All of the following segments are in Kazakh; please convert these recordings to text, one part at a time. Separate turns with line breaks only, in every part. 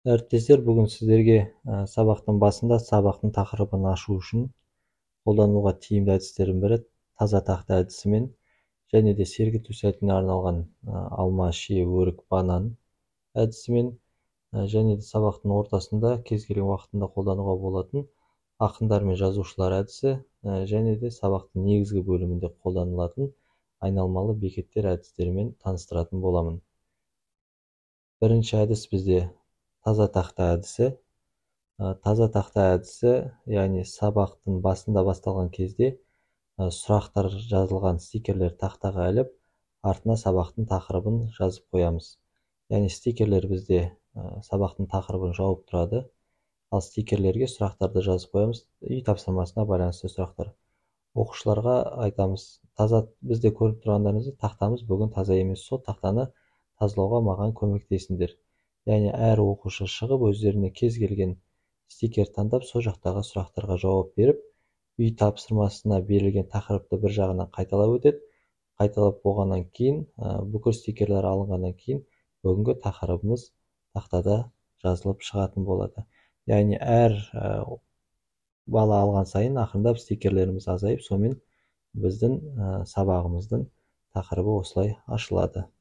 Әріптестер, бүгін сіздерге сабақтың басында сабақтың тақырыбын ашу үшін қолдануға тиімді әдістердің бірі таза тақта әдісімен және де сергіту сәтіне арналған алма, шие, өрік, банан әдісімен және де сабақтың ортасында кез келген уақытында қолдануға болатын ақындар мен жазушылар әдісі және де сабақтың негізгі бөлімінде қолданылатын айналмалы бекеттер әдістерімен таныстыратын боламын. Бірінші әдіс бізде таза тақта әдісі. Таза тақта әдісі, яғни сабақтың басында басталған кезде сұрақтар жазылған стикерлер тақтаға іліп, артына сабақтың тақырыбын жазып қоямыз. Яғни стикерлер бізде сабақтың тақырыбын жауып тұрады, ал стикерлерге сұрақтарды жазып қоямыз, үй тапсырмасына байланысты сұрақтар. Оқушыларға айтамыз, бізде көріп тұрғандарыңыздай тақтамыз бүгін таза емес, сол тақтаны тазалауға маған көмектесіңдер. Яғни әр оқушы шығып өздеріне кез келген стикер таңдап, сол жақтағы сұрақтарға жауап беріп, үй тапсырмасына берілген тақырыпты бір жағынан қайталап өтеді. Қайталап болғаннан кейін, бүкіл стикерлер алынғаннан кейін, бүгінгі тақырыбымыз тақтада жазылып шығатын болады. Яғни әр бала алған сайын ақырындап стикерлеріміз азайып, сонымен біздің сабағымыздың тақырыбы осылай ашылады.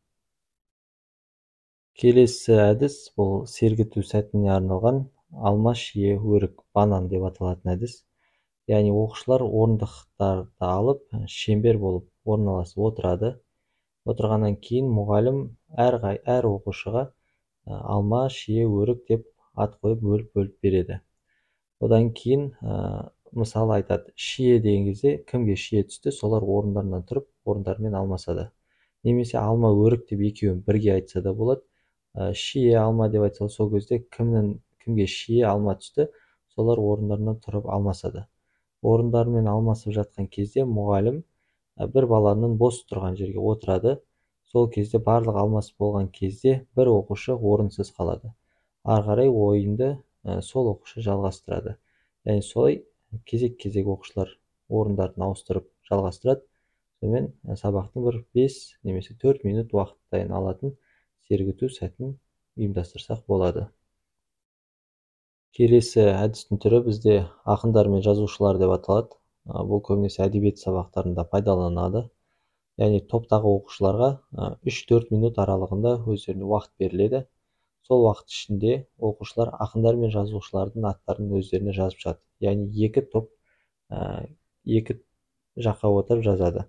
Келесі әдіс бұл сергіту сәтіне арналған алма, шие, өрік, банан деп аталатын әдіс. Яғни оқушылар орындықтарды алып, шеңбер болып орналасып отырады. Отырғаннан кейін мұғалім әр оқушыға алма, шие, өрік деп ат қойып бөліп береді. Одан кейін мысалы айтады, шие деген кезде кімге шие түсті, солар орындарынан тұрып, орындарымен алмасады. Немесе алма, өрік деп екеуін бірге айтса да болады. Шие, алма деп айтса, сол кезде кімге шие, алма түсті, солар орындарынан тұрып алмасады. Орындарымен алмасып жатқан кезде мұғалім бір баланың бос тұрған жерге отырады. Сол кезде барлық алмасып болған кезде бір оқушы орынсыз қалады. Ары қарай ойынды сол оқушы жалғастырады. Яғни солай кезек-кезек оқушылар орындарын ауыстырып жалғастырады. Сонымен сабақтың бір 5 немесе 4 минут уақыттайын алатын сергіту сәтін ұйымдастырсақ болады. Келесі әдістің түрі бізде ақындар мен жазушылар деп аталады. Бұл көбінесе әдебиет сабақтарында пайдаланады. Яғни топтағы оқушыларға 3-4 минут аралығында өздеріне уақыт беріледі. Сол уақыт ішінде оқушылар ақындар мен жазушылардың аттарын өздеріне жазып жатады. Яғни екі топ екі жаққа отырып жазады.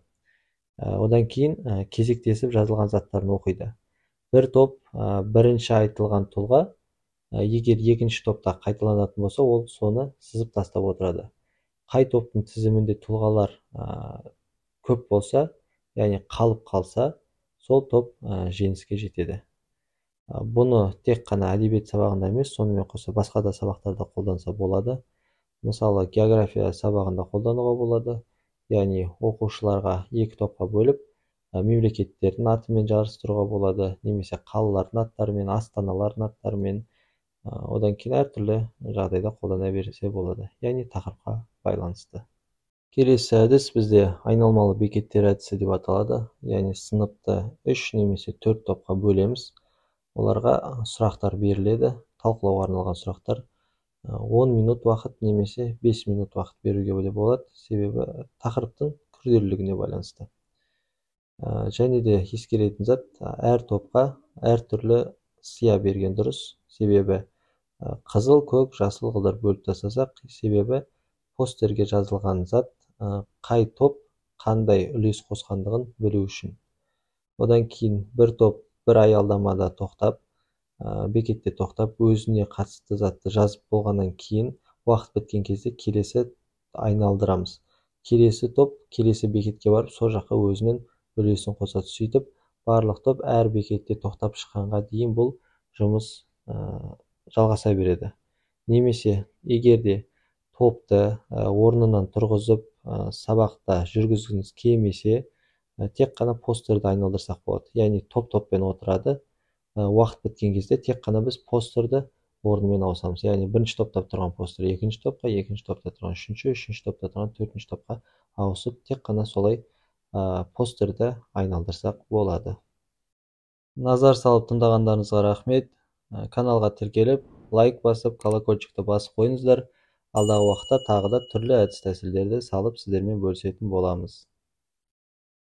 Одан кейін кезектесіп жазылған заттарын оқиды. Бір топ бірінші айтылған тұлға, егер екінші топта қайталанатын болса, ол соны сызып тастап отырады. Қай топтың тізімінде тұлғалар көп болса, яғни қалып қалса, сол топ жеңіске жетеді. Бұны тек қана әдебиет сабағында емес, сонымен қоса басқа да сабақтарда қолданса болады. Мысалы, география сабағында қолдануға болады. Яғни оқушыларға екі топқа бөліп, мемлекеттердің атымен жарыстыруға болады, немесе қалалардың аттарымен, астаналардың аттарымен, одан кейін әртүрлі жағдайда қолдана берсе болады, яғни тақырыпқа байланысты. Келесі әдіс бізде айналмалы бекеттер әдісі деп аталады. Яғни сыныпты 3 немесе 4 топқа бөлеміз. Оларға сұрақтар беріледі, талқылауға арналған сұрақтар. 10 минут уақыт немесе 5 минут уақыт беруге болады, себебі тақырыптың күрделілігіне байланысты. Және де ескеретін зат, әр топқа әртүрлі сия берген дұрыс, себебі қызыл, көк, жасыл қылдар бөліп тастасақ, себебі постерге жазылған зат қай топ қандай үлес қосқандығын білу үшін. Одан кейін бір топ бір аялдамада тоқтап, бекетте тоқтап, өзіне қатысты затты жазып болғаннан кейін, уақыт біткен кезде келесі айналдырамыз. Келесі топ келесі бекетке барып, сол жаққа өзінің үлесін қосады. Сөйтіп, барлық топ әр бекетте тоқтап шыққанға дейін бұл жұмыс жалғаса береді. Немесе егерде топты орнынан тұрғызып сабақта жүргізгіңіз келмесе, тек қана постерді айналдырсақ болады. Яғни топ-топпен отырады. Уақыт біткен кезде тек қана біз постерді орнымен ауысамыз. Яғни бірінші топта тұрған постер екінші топқа, екінші топта тұрған үшінші топта тұрған төртінші топқа ауысып, тек қана солай постерді айналдырсақ болады. Назар салып тыңдағандарыңызға рахмет. Каналға тіркеліп, лайк басып, колокольчикті басып қойыңыздар. Алдағы уақытта тағы да түрлі әдіс тәсілдерді салып сіздермен бөлісетін боламыз.